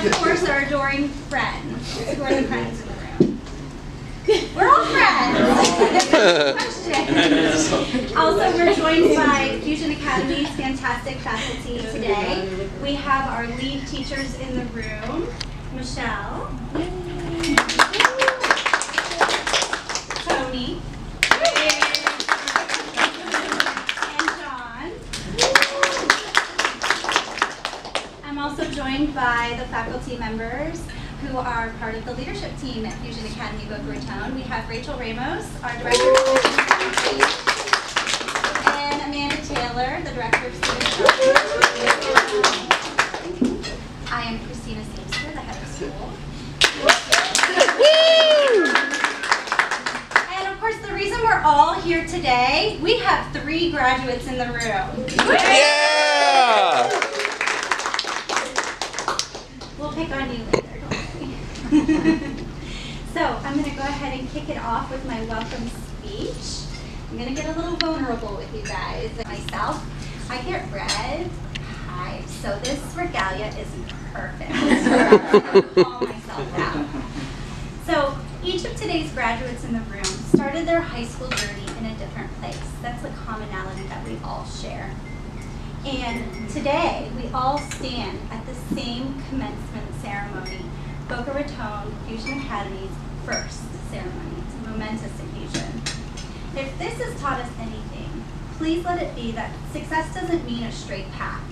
of course, our adoring friends. Who are the friends in the room? We're all friends. Question. Also, we're joined by Fusion Academy's fantastic faculty today. We have our lead teachers in the room, Michelle, Tony, and John. I'm also joined by the faculty members who are part of the leadership team at Fusion Academy Boca Raton. We have Rachel Ramos, our Director of Student and Amanda Taylor, the Director of Student I am Christina Seamster, the head of school. And of course, the reason we're all here today, we have 3 graduates in the room. Yeah! We'll pick on you later. So I'm going to go ahead and kick it off with my welcome speech. I'm going to get a little vulnerable with you guys. Myself, I get red hives, so this regalia is perfect. So calm myself out. So each of today's graduates in the room started their high school journey in a different place. That's the commonality that we all share. And today, we all stand at the same commencement ceremony, Boca Raton Fusion Academy's first ceremony. It's a momentous occasion. If this has taught us anything, please let it be that success doesn't mean a straight path,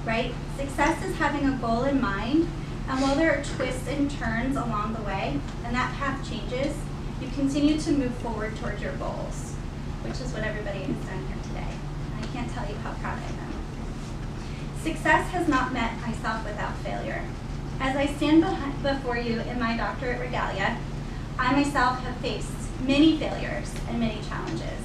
right? Success is having a goal in mind, and while there are twists and turns along the way, and that path changes, you continue to move forward towards your goals, which is what everybody has done here today. I can't tell you how proud I am. Success has not met myself without failure. As I stand before you in my doctorate regalia, I myself have faced many failures and many challenges.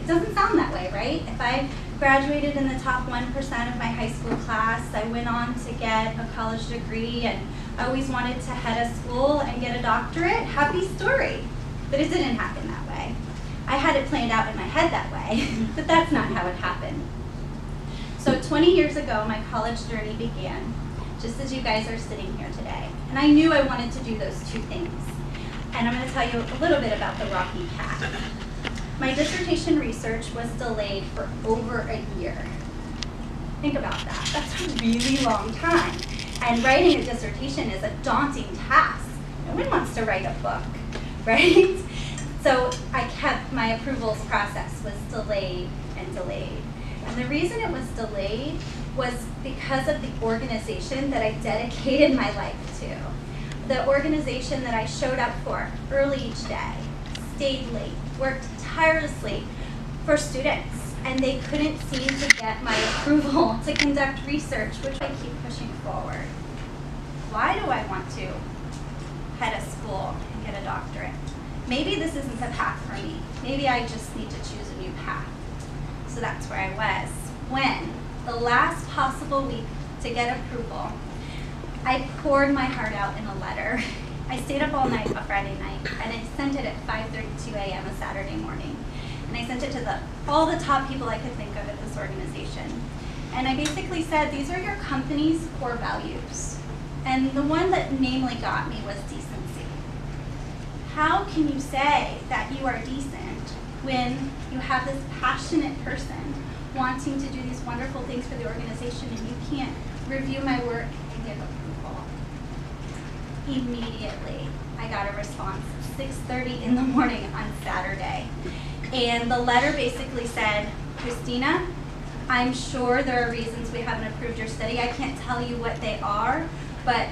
It doesn't sound that way, right? If I graduated in the top 1% of my high school class, I went on to get a college degree, and I always wanted to head a school and get a doctorate, happy story. But it didn't happen that way. I had it planned out in my head that way, but that's not how it happened. So 20 years ago, my college journey began, just as you guys are sitting here today. And I knew I wanted to do those 2 things. And I'm going to tell you a little bit about the rocky path. My dissertation research was delayed for over a year. Think about that. That's a really long time. And writing a dissertation is a daunting task. No one wants to write a book, right? So my approvals process was delayed and delayed. And the reason it was delayed was because of the organization that I dedicated my life to. The organization that I showed up for early each day, stayed late, worked tirelessly for students, and they couldn't seem to get my approval to conduct research, which I keep pushing forward. Why do I want to head a school and get a doctorate? Maybe this isn't the path for me. Maybe I just need to choose a new path. So that's where I was when, the last possible week to get approval, I poured my heart out in a letter. I stayed up all night on Friday night, and I sent it at 5:32 a.m. a Saturday morning. And I sent it to all the top people I could think of at this organization. And I basically said, these are your company's core values. And the one that namely got me was decency. How can you say that you are decent when you have this passionate person wanting to do these wonderful things for the organization and you can't review my work and give approval? Immediately, I got a response at 6:30 in the morning on Saturday. And the letter basically said, Christina, I'm sure there are reasons we haven't approved your study. I can't tell you what they are, but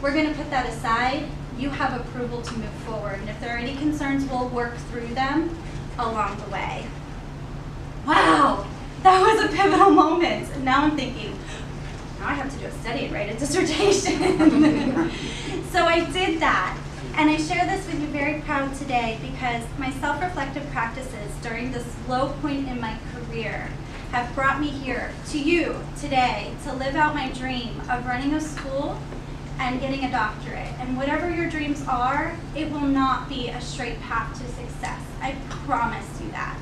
we're going to put that aside. You have approval to move forward. And if there are any concerns, we'll work through them along the way. Wow, that was a pivotal moment. And now I'm thinking, now I have to do a study and write a dissertation. So I did that. And I share this with you very proud today because my self-reflective practices during this low point in my career have brought me here to you today to live out my dream of running a school and getting a doctorate. And whatever your dreams are, it will not be a straight path to success. I promise you that.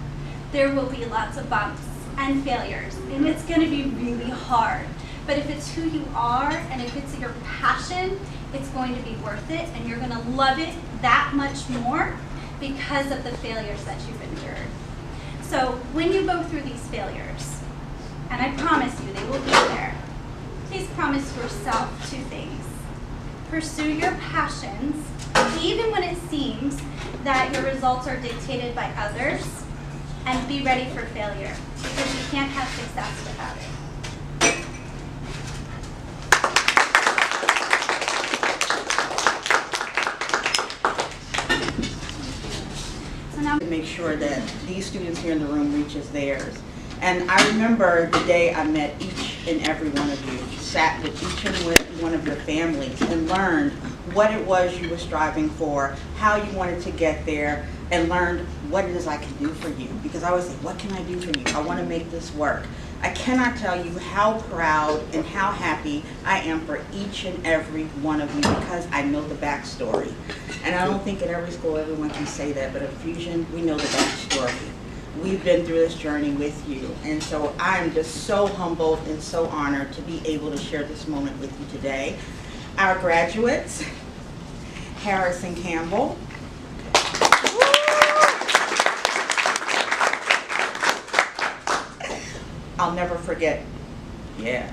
There will be lots of bumps and failures, and it's going to be really hard. But if it's who you are and if it's your passion, it's going to be worth it, and you're going to love it that much more because of the failures that you've endured. So when you go through these failures, and I promise you they will be there, please promise yourself 2 things. Pursue your passions, even when it seems that your results are dictated by others, and be ready for failure, because you can't have success without it. So now, make sure that these students here in the room reaches theirs. And I remember the day I met each and every one of you, sat with each and one of your families and learned what it was you were striving for, how you wanted to get there, and learned what it is I can do for you. Because I always say, what can I do for you? I want to make this work. I cannot tell you how proud and how happy I am for each and every one of you, because I know the backstory. And I don't think at every school everyone can say that, but at Fusion, we know the backstory. We've been through this journey with you, and so I'm just so humbled and so honored to be able to share this moment with you today. Our graduates, Harrison Campbell, I'll never forget, yeah.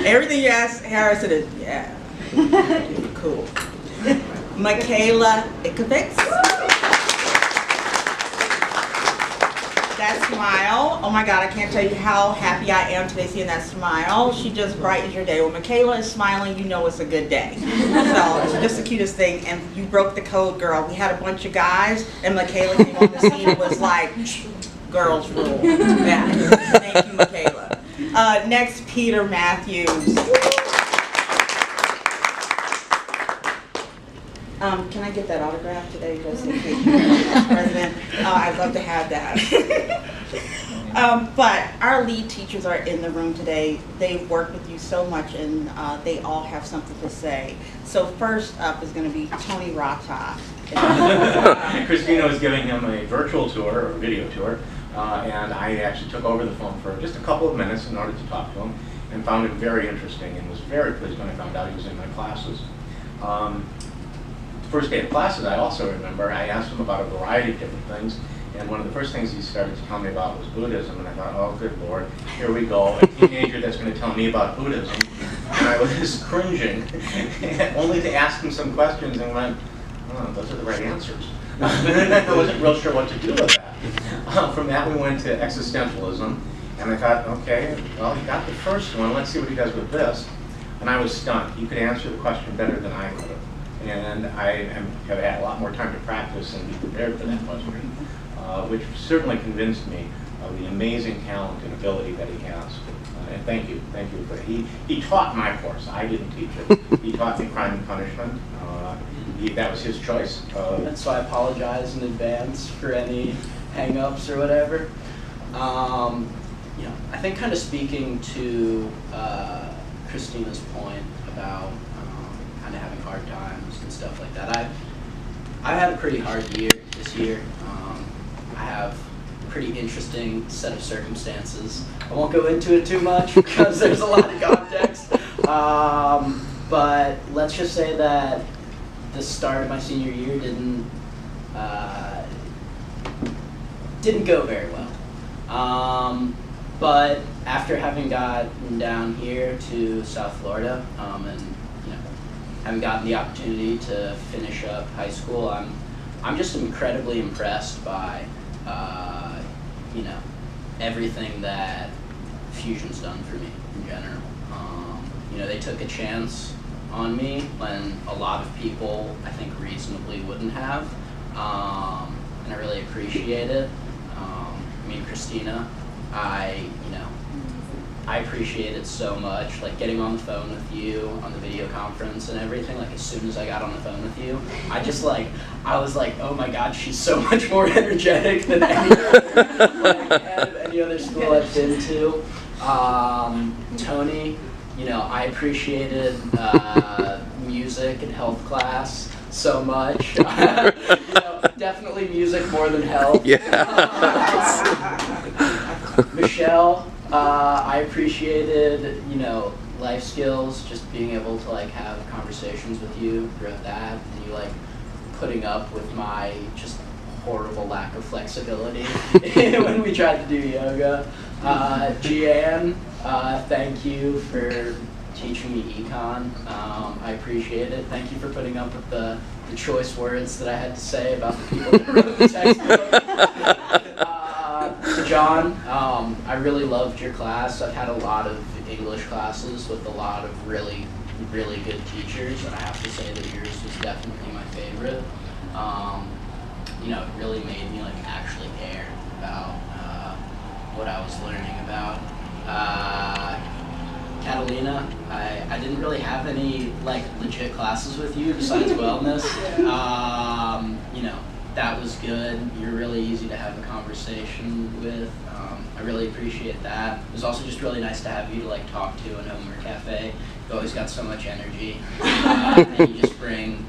Everything you ask Harrison is, yeah, cool. Michaela Ikovics. That smile, oh my God, I can't tell you how happy I am today seeing that smile. She just brightens your day. When Michaela is smiling, you know it's a good day. So it's just the cutest thing, and you broke the code, girl. We had a bunch of guys, and Michaela came on the scene and was like, girls rule. Yeah. Thank you, Michaela. Next, Peter Matthews. Can I get that autograph today, just in case you're the president? I'd love to have that. But our lead teachers are in the room today. They've worked with you so much, and they all have something to say. So first up is going to be Tony Rata. Christina was giving him a virtual tour, or video tour, and I actually took over the phone for just a couple of minutes in order to talk to him, and found him very interesting, and was very pleased when I found out he was in my classes. First day of classes, I also remember, I asked him about a variety of different things, and one of the first things he started to tell me about was Buddhism, and I thought, oh, good Lord, here we go, a teenager that's going to tell me about Buddhism. And I was cringing, only to ask him some questions, and went, oh, those are the right answers. I wasn't real sure what to do with that. From that, we went to existentialism, and I thought, okay, well, he got the first one, let's see what he does with this. And I was stunned. He could answer the question better than I could have. And I have had a lot more time to practice and be prepared for that question, which certainly convinced me of the amazing talent and ability that he has. And thank you for it. He taught my course. I didn't teach it. He taught me Crime and Punishment. That was his choice. And so I apologize in advance for any hang-ups or whatever. You know, I think kind of speaking to Christina's point about kind of having hard times and stuff like that. I had a pretty hard year this year. I have a pretty interesting set of circumstances. I won't go into it too much because there's a lot of context. But let's just say that the start of my senior year didn't go very well. But after having gotten down here to South Florida and having gotten the opportunity to finish up high school, I'm just incredibly impressed by everything that Fusion's done for me in general. They took a chance on me when a lot of people, I think, reasonably wouldn't have, and I really appreciate it. Christina, I appreciate it so much, like getting on the phone with you on the video conference and everything. Like as soon as I got on the phone with you, I was like, oh my God, she's so much more energetic than any other school I've been to. Tony, I appreciated music and health class so much. Definitely music more than health. Yeah. Michelle, I appreciated, life skills, just being able to like have conversations with you throughout that, and you like putting up with my just horrible lack of flexibility when we tried to do yoga. Gian, thank you for teaching me econ. I appreciate it. Thank you for putting up with the choice words that I had to say about the people that wrote the textbook. John, I really loved your class. I've had a lot of English classes with a lot of really, really good teachers, and I have to say that yours was definitely my favorite. It really made me like actually care about what I was learning about. Catalina, I didn't really have any like legit classes with you besides wellness. That was good. You're really easy to have a conversation with. I really appreciate that. It was also just really nice to have you to like talk to in Homework Cafe. You always got so much energy, and you just bring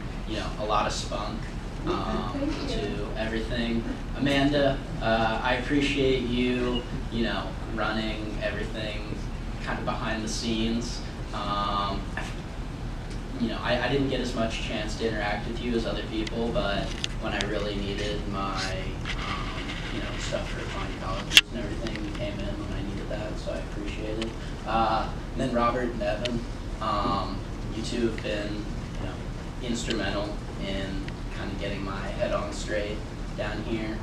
a lot of spunk to everything. Amanda, I appreciate you running everything kind of behind the scenes. I didn't get as much chance to interact with you as other people, but when I really needed my, stuff for finding colleges and everything, you came in when I needed that, so I appreciate it. And then Robert and Evan, you two have been, instrumental in kind of getting my head on straight down here,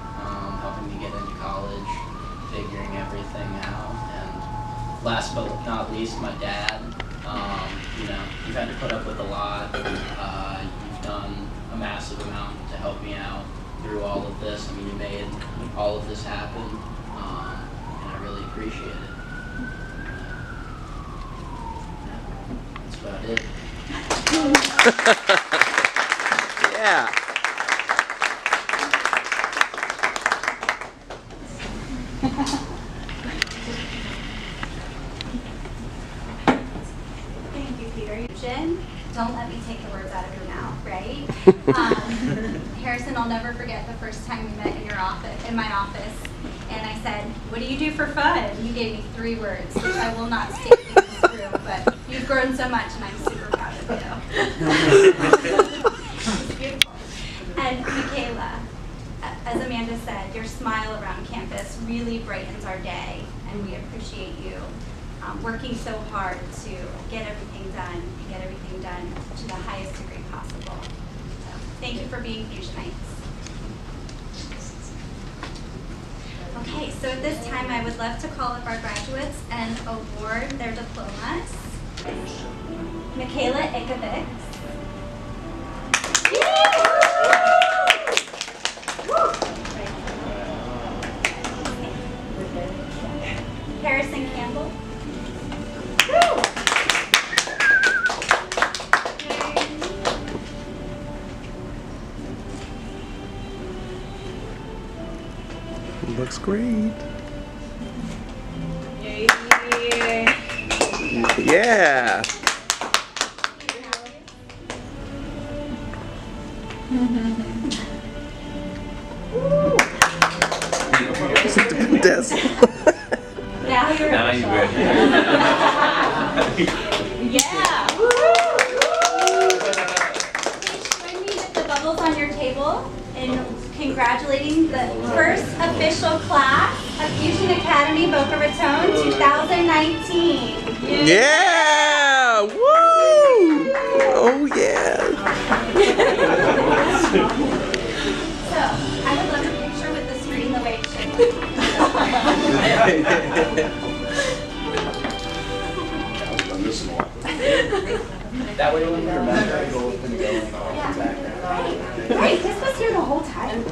helping me get into college, figuring everything out, and last but not least, my dad. You've had to put up with a lot. You've done a massive amount to help me out through all of this. I mean, you made all of this happen, and I really appreciate it. That's about it. Yeah. Thank you, Peter. Don't let me take the words out of your mouth, right? Harrison, I'll never forget the first time we met in my office, and I said, "What do you do for fun?" You gave me 3 words, which I will not state in this room, but you've grown so much, and I'm super proud of you. It's beautiful. And Michaela, as Amanda said, your smile around campus really brightens our day, and we appreciate you working so hard to get everything done to the highest degree possible. So, thank you for being Fusionites. Okay, so at this time I would love to call up our graduates and award their diplomas. Michaela Ikovic. Harrison Campbell. Looks great. Yeah. Now you're good. Yeah. Please join me with the bubbles on your table in congratulating the first official class of Fusion Academy Boca Raton 2019. Yeah. Woo. Oh yeah. So, I would love a picture with the screen the way it should be. That way when we remember, go up and go in the background. Right, this was here the whole time.